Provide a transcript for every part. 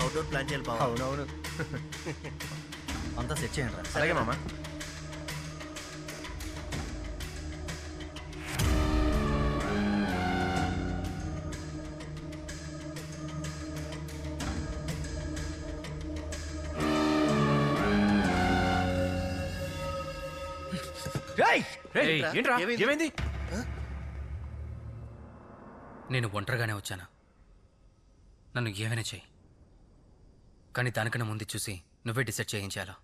Outdoor plan చేయాలి బావ. అవునవును. అంతా సెట్ చేయండి రా. అలాగే మామ. ఏంట్రా ఏమైంది? నేను ఒంటరిగానే వచ్చాను. నన్ను ఏమైనా చెయ్యి, కానీ దానికన్నా ముందు చూసి నువ్వే డిసైడ్ చేయించాలా.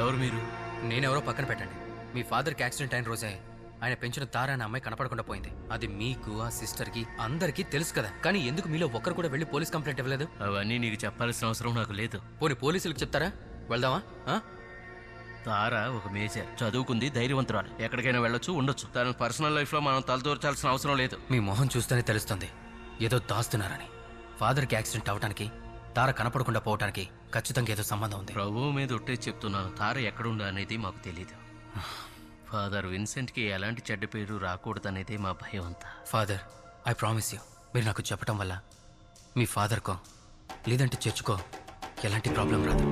ఎవరు మీరు? నేనెవరో పక్కన పెట్టండి. మీ ఫాదర్కి యాక్సిడెంట్ అయిన రోజే ఆయన పెంచిన తారా అనే అమ్మాయి కనపడకుండా పోయింది. అది మీకు, ఆ సిస్టర్కి, అందరికీ తెలుసు కదా. కానీ ఎందుకు మీలో ఒక్కరు కూడా వెళ్ళి పోలీస్ కంప్లైంట్ ఇవ్వలేదు? అవన్నీ నీకు చెప్పాల్సిన అవసరం నాకు లేదు. పోనీ పోలీసులకు చెప్తారా? వెళ్దామా? తారా ఒక మేజర్, చదువుకుంది, ధైర్యవంతురాలు, ఎక్కడికైనా వెళ్ళొచ్చు, ఉండొచ్చు. తన పర్సనల్ లైఫ్లో మనం తలదూర్చాల్సిన అవసరం లేదు. మీ మొహం చూస్తేనే తెలుస్తుంది ఏదో దాస్తున్నారని. ఫాదర్కి యాక్సిడెంట్ అవడానికి, తార కనపడకుండా పోవటానికి ఖచ్చితంగా ఏదో సంబంధం ఉంది. ప్రభువు మీద ఒట్టే చెప్తున్నాను, తార ఎక్కడుందా అనేది మాకు తెలీదు. ఫాదర్ విన్సెంట్కి ఎలాంటి చెడ్డ పేరు రాకూడదనేదే మా భయం అంతా. ఫాదర్, ఐ ప్రామిస్ యూ, మీరు నాకు చెప్పటం వల్ల మీ ఫాదర్కో లేదంటే చర్చ్కో ఎలాంటి ప్రాబ్లం రాదు.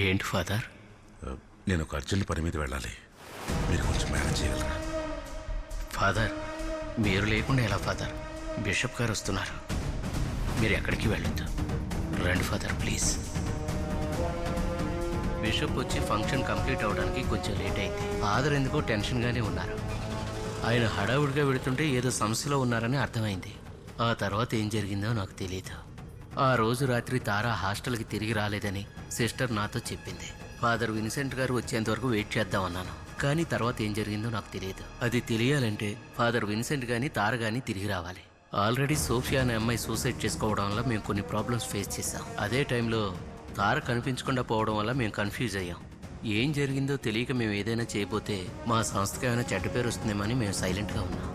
ఏంటి ఫాదర్? నేను ఒక అర్జెంట్ పని మీద వెళ్ళాలి, మీరు కొంచెం మేనేజ్ చేయగలరా? ఫాదర్, మీరు లేకుండా ఎలా ఫాదర్? బిషప్ గారు వస్తున్నారు, మీరు ఎక్కడికి వెళ్ళొద్దు. రండి ఫాదర్ ప్లీజ్. బిషప్ వచ్చి ఫంక్షన్ కంప్లీట్ అవ్వడానికి కొంచెం లేట్ అయింది. ఫాదర్ ఎందుకో టెన్షన్గానే ఉన్నారు. ఆయన హడావుడిగా వెళుతుంటే ఏదో సమస్యలో ఉన్నారని అర్థమైంది. ఆ తర్వాత ఏం జరిగిందో నాకు తెలియదు. ఆ రోజు రాత్రి తారా హాస్టల్కి తిరిగి రాలేదని సిస్టర్ నాతో చెప్పింది. ఫాదర్ విన్సెంట్ గారు వచ్చేంత వరకు వెయిట్ చేద్దామన్నాను, కానీ తర్వాత ఏం జరిగిందో నాకు తెలియదు. అది తెలియాలంటే ఫాదర్ విన్సెంట్ కానీ తార కానీ తిరిగి రావాలి. ఆల్రెడీ సోఫియా అనే అమ్మాయి సూసైడ్ చేసుకోవడం వల్ల మేము కొన్ని ప్రాబ్లమ్స్ ఫేస్ చేసాం. అదే టైంలో తార కనిపించకుండా పోవడం వల్ల మేము కన్ఫ్యూజ్ అయ్యాం. ఏం జరిగిందో తెలియక మేము ఏదైనా చేయబోతే మా సంస్థకి ఏమైనా చెడ్డ పేరు వస్తుందేమని మేము సైలెంట్గా ఉన్నాం.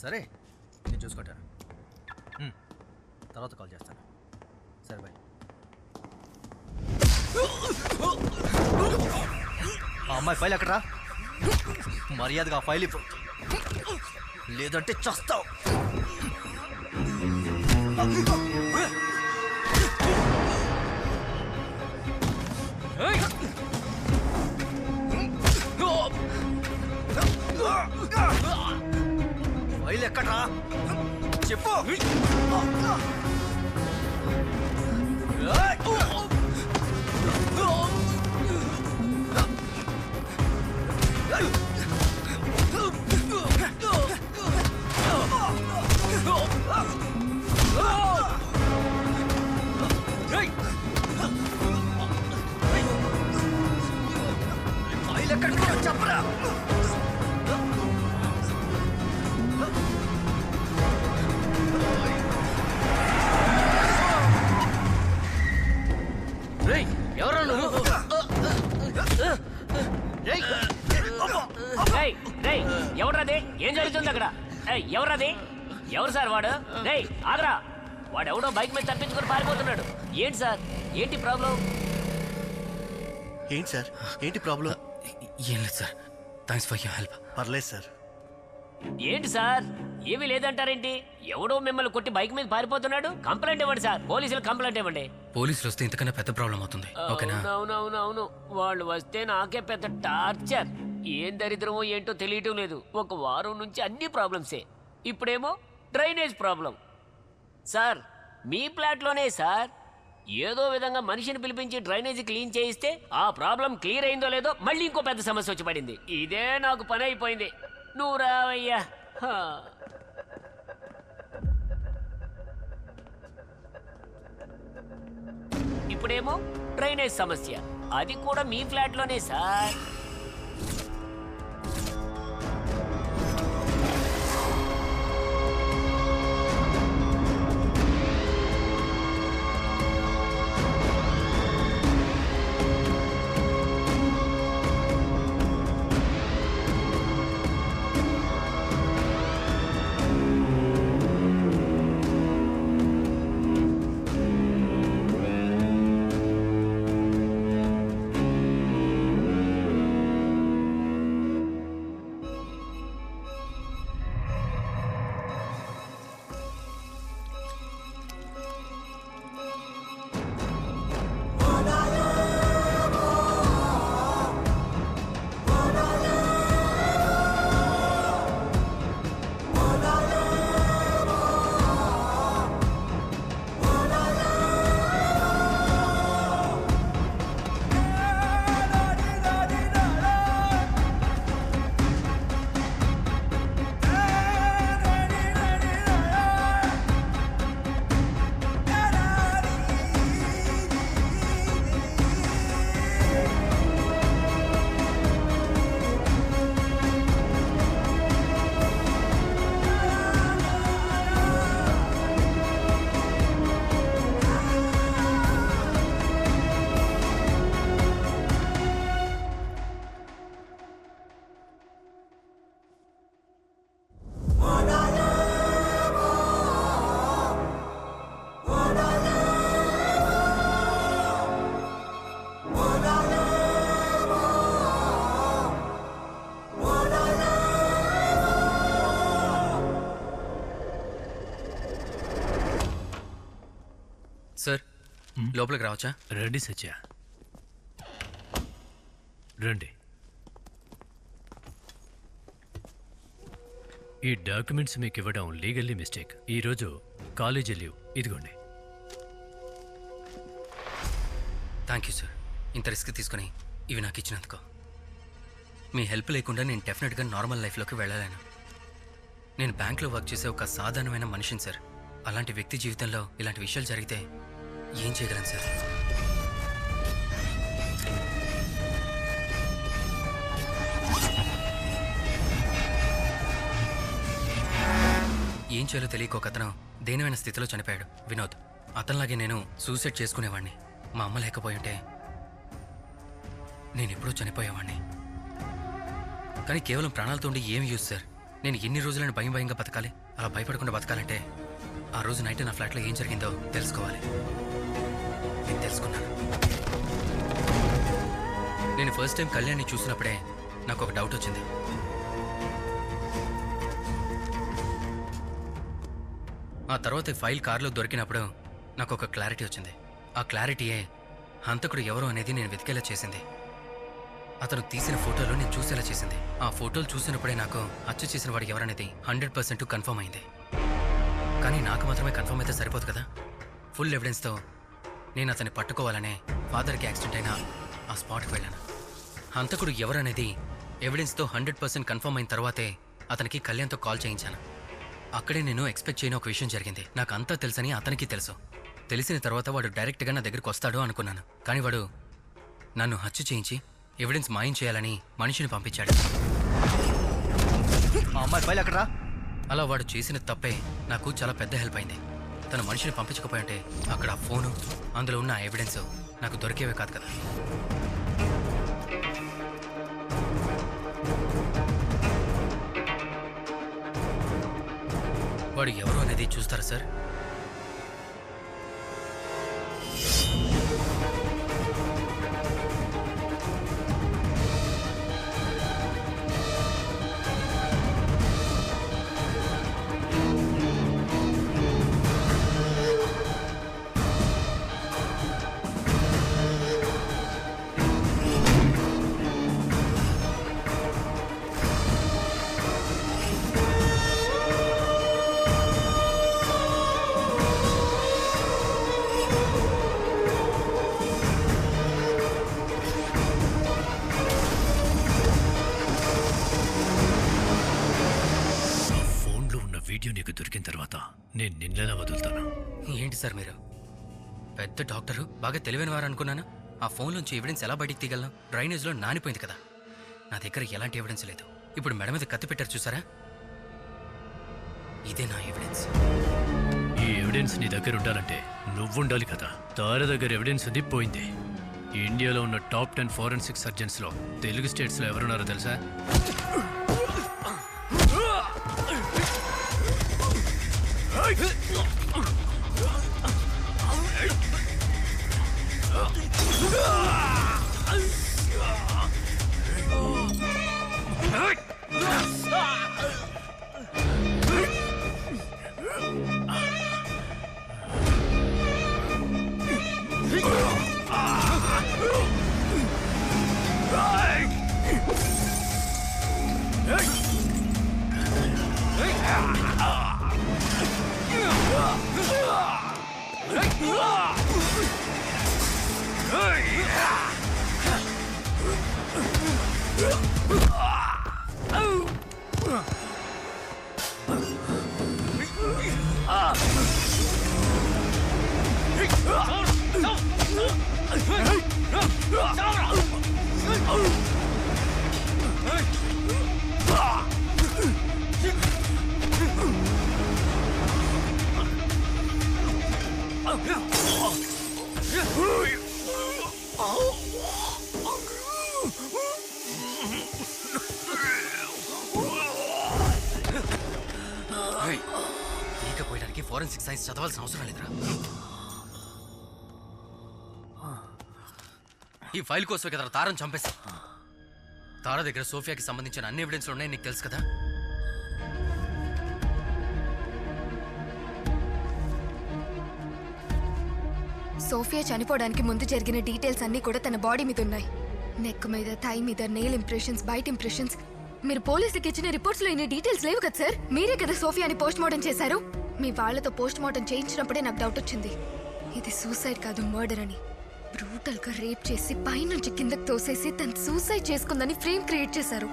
సరే, నేను చూసుకుంటాను. తర్వాత కాల్ చేస్తాను. సరే బాయ్. ఆ అమ్మాయి ఫైల్ ఎక్కడరా? మర్యాదగా ఆ ఫైల్ ఇవ్వు, లేదంటే చస్తావు. ఫైల్ ఎక్కడ్రా చెప్పు. ఫైల్ ఎక్కడ చెప్పరా. ఎవరు నువ్వు? ఎవరది? ఏం జరుగుతుంది అక్కడ? ఎవరది? ఎవరు సార్ వాడు? ఆగరా, వాడెవడో బైక్ మీద తప్పించుకొని పారిపోతున్నాడు. ఏంటి సార్, ఏంటి ప్రాబ్లం? ఏంటి సార్, ఏంటి ప్రాబ్లం? ఏం లేదు sir, thanks for your help. పర్లేదు సార్. ఏంటి సార్, ఏమీ లేదంటారేంటి? ఎవడో మిమ్మల్ని కొట్టి బైక్ మీద పారిపోతున్నాడు. కంప్లైంట్ ఇవ్వండి సార్, పోలీసులకు కంప్లైంట్ ఇవ్వండి. పోలీసులు వస్తే ఇంతకన్నా పెద్ద ప్రాబ్లం అవుతుంది. ఓకేనా? అవునవునవును, వాళ్ళు వస్తే నాకే పెద్ద టార్చర్. ఏం దరిద్రమో ఏంటో తెలియటం లేదు. ఒక వారం నుంచి అన్ని ప్రాబ్లమ్సే. ఇప్పుడేమో డ్రైనేజ్ ప్రాబ్లం. సార్, మీ ఫ్లాట్లోనే సార్ ఏదో విధంగా మనిషిని పిలిపించి డ్రైనేజీ క్లీన్ చేయిస్తే ఆ ప్రాబ్లం క్లియర్ అయిందో లేదో మళ్ళీ ఇంకో పెద్ద సమస్య వచ్చి పడింది. ఇదే నాకు పని అయిపోయింది. నువ్వు రావయ్యా. ఇప్పుడేమో డ్రైనేజ్ సమస్య, అది కూడా మీ ఫ్లాట్లోనే సార్. సార్, లోపలికి రావచ్చా? రండి సత్య, రండి. ఈ డాక్యుమెంట్స్ మీకు ఇవ్వడం లీగల్లీ మిస్టేక్. ఈరోజు కాలేజీ లీవ్, ఇదిగోండి. థ్యాంక్ యూ సార్, ఇంత రిస్క్ తీసుకుని ఇవి నాకు ఇచ్చినందుకు. మీ హెల్ప్ లేకుండా నేను డెఫినెట్గా నార్మల్ లైఫ్లోకి వెళ్ళలేను. నేను బ్యాంక్లో వర్క్ చేసే ఒక సాధారణమైన మనిషిని సార్. అలాంటి వ్యక్తి జీవితంలో ఇలాంటి విషయాలు జరిగితే ఏం చేయగలను సార్? ఏం చేయాలో తెలియక ఒక అతను దేనివైన స్థితిలో చనిపోయాడు. వినోద్. అతనిలాగే నేను సూసైడ్ చేసుకునేవాడిని. మా అమ్మ లేకపోయి ఉంటే నేను ఎప్పుడూ చనిపోయేవాడిని. కానీ కేవలం ప్రాణాలతో ఉండి ఏం యూజ్ సార్? నేను ఎన్ని రోజులను భయంగా బతకాలి? అలా భయపడకుండా బతకాలంటే ఆ రోజు నైట్ నా ఫ్లాట్లో ఏం జరిగిందో తెలుసుకోవాలి. నేను తెలుసుకున్నాను. నేను ఫస్ట్ టైం కళ్యాణ్ని చూసినప్పుడే నాకు ఒక డౌట్ వచ్చింది. ఆ తర్వాత ఈ ఫైల్ కారులో దొరికినప్పుడు నాకు ఒక క్లారిటీ వచ్చింది. ఆ క్లారిటీయే హంతకుడు ఎవరు అనేది నేను వెతికేలా చేసింది. అతను తీసిన ఫోటోలు నేను చూసేలా చేసింది. ఆ ఫోటోలు చూసినప్పుడే నాకు హత్య చేసిన వాడు ఎవరనేది 100% కన్ఫర్మ్ అయింది. కానీ నాకు మాత్రమే కన్ఫర్మ్ అయితే సరిపోదు కదా. ఫుల్ ఎవిడెన్స్తో నేను అతన్ని పట్టుకోవాలనే ఫాదర్కి యాక్సిడెంట్ అయిన ఆ స్పాట్కి వెళ్ళాను. హంతకుడు ఎవరనేది ఎవిడెన్స్తో 100% కన్ఫర్మ్ అయిన తర్వాతే అతనికి కళ్యాణ్తో కాల్ చేయించాను. అక్కడే నేను ఎక్స్పెక్ట్ చేయని ఒక విషయం జరిగింది. నాకు అంతా తెలుసని అతనికి తెలుసు. తెలిసిన తర్వాత వాడు డైరెక్ట్గా నా దగ్గరికి వస్తాడు అనుకున్నాను. కానీ వాడు నన్ను హత్య చేయించి ఎవిడెన్స్ మాయం చేయాలని మనిషిని పంపించాడు. అమ్మాయి ఫైల్ అక్కడ. అలా వాడు చేసిన తప్పే నాకు చాలా పెద్ద హెల్ప్ అయింది. తన మనిషిని పంపించకపోయింటే అక్కడ ఆ ఫోను, అందులో ఉన్న ఎవిడెన్స్ నాకు దొరికేవే కాదు కదా. వాడు ఎవరు అనేది చూస్తారా సార్? వీడియో నీకు దొరికిన తర్వాత నేను నిన్నెలా వదులుతాను? ఏంటి సార్ మీరు పెద్ద డాక్టరు, బాగా తెలివైన వారు అనుకున్నాను. ఆ ఫోన్లోంచి ఎవిడెన్స్ ఎలా బయటికి తీయగలను? డ్రైనేజ్లో నానిపోయింది కదా. నా దగ్గర ఎలాంటి ఎవిడెన్స్ లేదు. ఇప్పుడు మెడ మీద కత్తి పెట్టారు చూసారా, ఇదే నా ఎవిడెన్స్. ఈ ఎవిడెన్స్ నీ దగ్గర ఉండాలంటే నువ్వుండాలి కదా. తార దగ్గర ఎవిడెన్స్ ఉంది, పోయింది. ఇండియాలో ఉన్న టాప్ 10 ఫోరెన్సిక్ సర్జన్స్లో తెలుగు స్టేట్స్లో ఎవరున్నారో తెలుసా? ఈక పోయడానికి ఫోరెన్సిక్ సైన్స్ చదవాల్సిన అవసరం లేదురా. ఈ ఫైల్ కోసమే కదా తారను చంపేశా. తార దగ్గర సోఫియాకి సంబంధించిన అన్ని ఎవిడెన్స్లు ఉన్నాయని నీకు తెలుసు కదా. సోఫియా చనిపోవడానికి ముందు జరిగిన డీటెయిల్స్ అన్నీ కూడా తన బాడీ మీద ఉన్నాయి. నెక్ మీద, థై మీద, నెయిల్ ఇంప్రెషన్స్, బైట్ ఇంప్రెషన్స్. మీరు పోలీసులకు ఇచ్చిన రిపోర్ట్స్ లో ఇన్ని డీటెయిల్స్ లేవు కదా సార్. మీరే కదా సోఫియాని పోస్ట్ మార్టం చేశారు. మీ వాళ్లతో పోస్ట్ మార్టం చేయించినప్పుడే నాకు డౌట్ వచ్చింది ఇది సూసైడ్ కాదు, మర్డర్ అని. బ్రూటల్ గా రేప్ చేసి పైనుంచి కిందకి తోసేసి తను సూసైడ్ చేసుకుందని ఫ్రేమ్ క్రియేట్ చేశారు.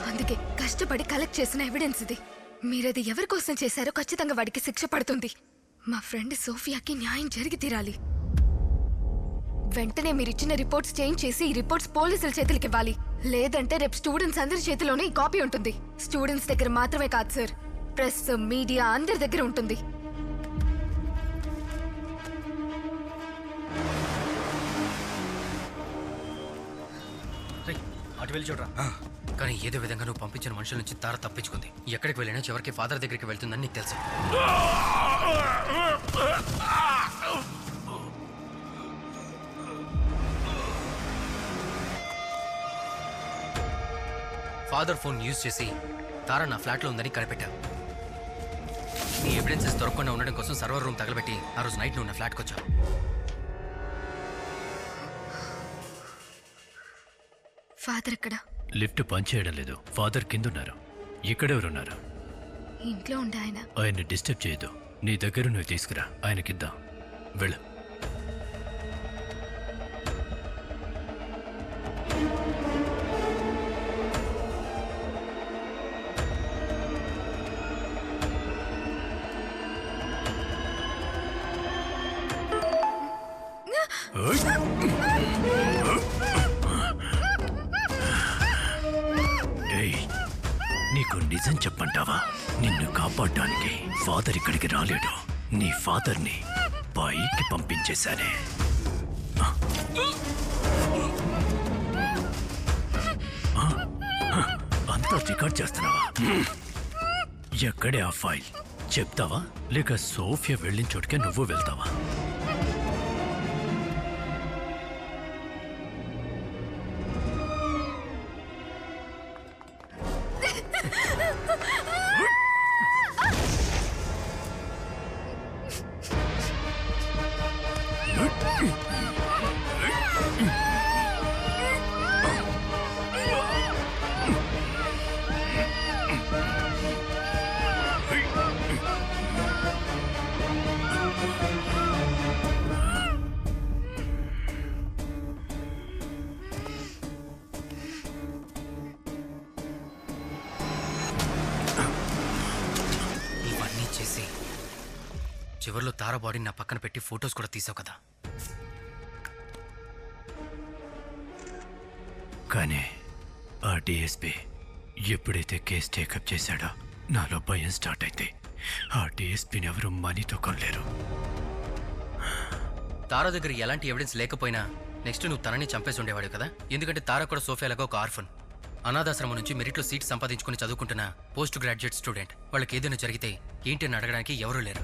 అందుకే కష్టపడి కలెక్ట్ చేసిన ఎవిడెన్స్ ఇది. మీరది ఎవరి కోసం చేశారో ఖచ్చితంగా వాడికి శిక్ష పడుతుంది. మా ఫ్రెండ్ సోఫియాకి న్యాయం జరిగి తీరాలి. వెంటనే మీరిచ్చిన రిపోర్ట్స్ చేంజ్ చేసి ఈ రిపోర్ట్స్ పోలీసుల చేతులకి ఇవ్వాలి. లేదంటే రేపు స్టూడెంట్స్ అందరి చేతిలోనే ఈ కాపీ ఉంటుంది. స్టూడెంట్స్ దగ్గర మాత్రమే కాదు సార్, ప్రెస్, మీడియా అందరి దగ్గర ఉంటుంది. అటు వెళ్ళి చూడరా. కానీ ఏదో విధంగా నువ్వు పంపించిన మనుషుల నుంచి తార తప్పించుకుంది. ఎక్కడికి వెళ్ళినా చివరికి ఫాదర్ దగ్గరికి వెళ్తుందని నీకు తెలుసు. ఫాదర్ ఫోన్ యూజ్ చేసి తారా నా ఫ్లాట్లో ఉందని కనిపెట్టావు. నీ ఎవిడెన్సెస్ దొరకకుండా ఉండడం కోసం సర్వర్ రూమ్ తగలబెట్టి ఆ రోజు నైట్ నువ్వు నా ఫ్లాట్కి వచ్చావు. ఫాదర్ ఎక్కడ? లిఫ్ట్ పనిచేయడం లేదు. ఫాదర్ కిందున్నారు. ఇక్కడెవరున్నారు? ఇంట్లో ఉండే ఆయన. ఆయన్ని డిస్టర్బ్ చేయొద్దు. నీ దగ్గర నువ్వు తీసుకురా, ఆయనకిద్దాం. వెళ్ళు. ఏయ్, నీకు నిజం చెప్పంటావా? నిన్ను కాపాడడానికి ఫాదర్ ఇక్కడికి రాలేడు. నీ ఫాదర్ని పైకి పంపించేశానే. అంతా రికార్డ్ చేస్తున్నావా? ఎక్కడే ఆ ఫైల్? చెప్తావా లేక సోఫియా వెళ్ళిన చోటుకే నువ్వు వెళ్తావా? ఇవన్నీ చేసి చివరిలో తారా బాడీని నా పక్కన పెట్టి ఫొటోస్ కూడా తీసావు కదా. కానీ ఆ డిఎస్పీ ఎప్పుడైతే కేసు టేకప్ చేశాడో నాలో భయం స్టార్ట్ అయితే ఆ డిఎస్పీని ఎవరు మనీతో కొనలేరు. తారా దగ్గర ఎలాంటి ఎవిడెన్స్ లేకపోయినా నెక్స్ట్ నువ్వు తనని చంపేసి ఉండేవాడు కదా. ఎందుకంటే తారా కూడా సోఫియాలాగా ఒక ఆర్ఫన్. అనాథాశ్రమం నుంచి మెరిట్లో సీట్ సంపాదించుకుని చదువుకుంటున్న పోస్ట్ గ్రాడ్యుయేట్ స్టూడెంట్. వాళ్ళకి ఏదైనా జరిగితే ఏంటి అని అడగడానికి ఎవరూ లేరు.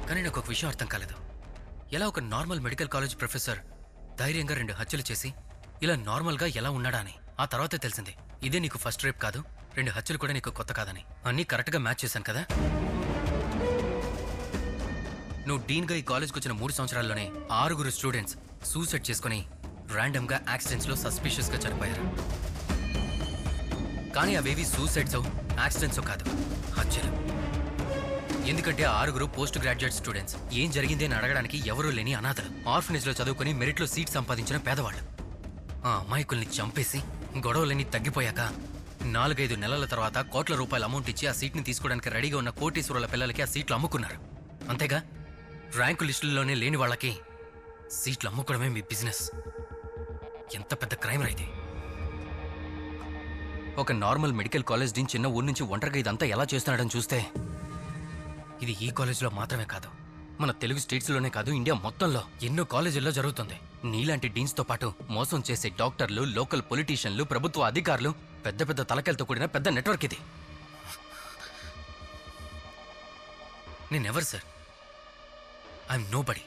కానీ నాకు ఒక విషయం అర్థం కాలేదు. ఎలా ఒక నార్మల్ మెడికల్ కాలేజ్ ప్రొఫెసర్ ధైర్యంగా 2 హత్యలు చేసి ఇలా నార్మల్గా ఎలా ఉన్నాడా అని ఆ తర్వాతే తెలిసింది. ఇదే నీకు ఫస్ట్ రేప్ కాదు, 2 హత్యలు కూడా నీకు కొత్త కాదని. అన్నీ కరెక్ట్గా మ్యాచ్ చేశాను కదా. నువ్వు డీన్గా ఈ కాలేజ్కి వచ్చిన 3 సంవత్సరాల్లోనే 6 స్టూడెంట్స్ సూసైడ్ చేసుకుని ర్యాండమ్గా యాక్సిడెంట్స్లో సస్పిషియస్గా చనిపోయారు. కానీ అవేవి సూసైడ్సో యాక్సిడెంట్సో కాదు, హత్యలు. ఎందుకంటే 6 పోస్ట్ గ్రాడ్యుయేట్ స్టూడెంట్స్ ఏం జరిగింది అని అడగడానికి ఎవరూ లేని అనాథలు. ఆర్ఫనేజ్లో చదువుకుని మెరిట్లో సీట్ సంపాదించిన పేదవాళ్ళు. ఆ అమాయకుల్ని చంపేసి గొడవలన్నీ తగ్గిపోయాక 4-5 నెలల తర్వాత కోట్ల రూపాయల అమౌంట్ ఇచ్చి ఆ సీట్ని తీసుకోవడానికి రెడీగా ఉన్న కోటీశ్వరుల పిల్లలకి ఆ సీట్లు అమ్ముకున్నారు. అంతేగా, ర్యాంకు లిస్టుల్లోనే లేని వాళ్ళకి సీట్లు అమ్ముకోవడమే మీ బిజినెస్. ఎంత పెద్ద క్రైమ్ రైతే. ఒక నార్మల్ మెడికల్ కాలేజ్ డీన్ చిన్న ఊరు నుంచి ఒంటరిగా ఇదంతా ఎలా చేస్తున్నాడని చూస్తే ఇది ఈ కాలేజ్లో మాత్రమే కాదు, మన తెలుగు స్టేట్స్లోనే కాదు, ఇండియా మొత్తంలో ఎన్నో కాలేజీల్లో జరుగుతుంది. నీలాంటి డీన్స్తో పాటు మోసం చేసే డాక్టర్లు, లోకల్ పొలిటీషియన్లు, ప్రభుత్వ అధికారులు, పెద్ద పెద్ద తలకాయలతో కూడిన పెద్ద నెట్వర్క్ ఇది. నేనెవరు సార్? I'm nobody.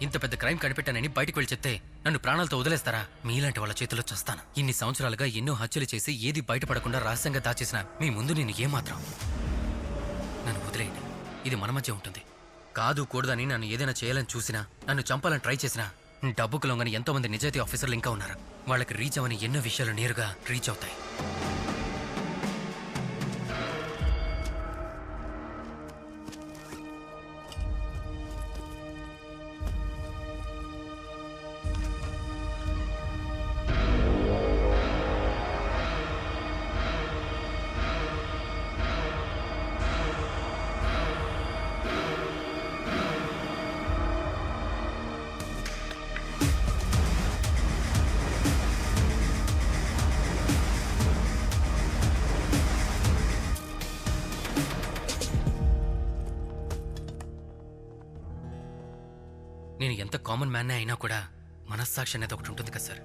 ఇంత పెద్ద క్రైమ్ కనిపెట్టానని బయటకు వెళ్ళి చెప్తే నన్ను ప్రాణాలతో వదిలేస్తారా? మీలాంటి వాళ్ళ చేతిలో చస్తాను. ఇన్ని సంవత్సరాలుగా ఎన్నో హత్యలు చేసి ఏది బయటపడకుండా రహస్యంగా దాచేసిన మీ ముందు నేను ఏమాత్రం. నన్ను వదిలేయండి, ఇది మన మధ్య ఉంటుంది. కాదు కూడదని నన్ను ఏదైనా చేయాలని చూసినా, నన్ను చంపాలని ట్రై చేసినా డబ్బుకు లొంగని ఎంతో మంది నిజాయితీ ఆఫీసర్లు ఇంకా ఉన్నారు. వాళ్ళకి రీచ్ అవని ఎన్నో విషయాలు నేరుగా రీచ్ అవుతాయి. నేను ఎంత కామన్ మ్యాన్నే అయినా కూడా మనస్సాక్షి అనేది ఒకటి ఉంటుంది కదా సార్.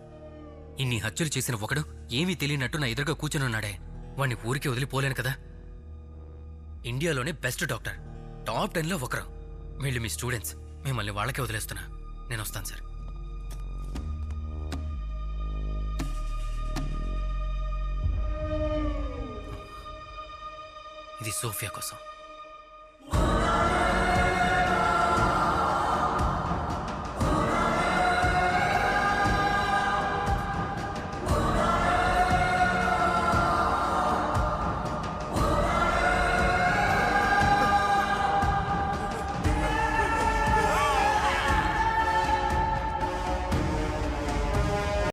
ఇన్ని హత్యలు చేసిన ఒకడు ఏమీ తెలియనట్టు నా ఎదురుగా కూర్చొని ఉన్నాడే, వాడిని ఊరికి వదిలిపోలేను కదా. ఇండియాలోనే బెస్ట్ డాక్టర్, టాప్ 10లో ఒకరు. వీళ్ళు మీ స్టూడెంట్స్, మిమ్మల్ని వాళ్ళకే వదిలేస్తున్నా. నేను వస్తాను సార్. ఇది సోఫియా కోసం.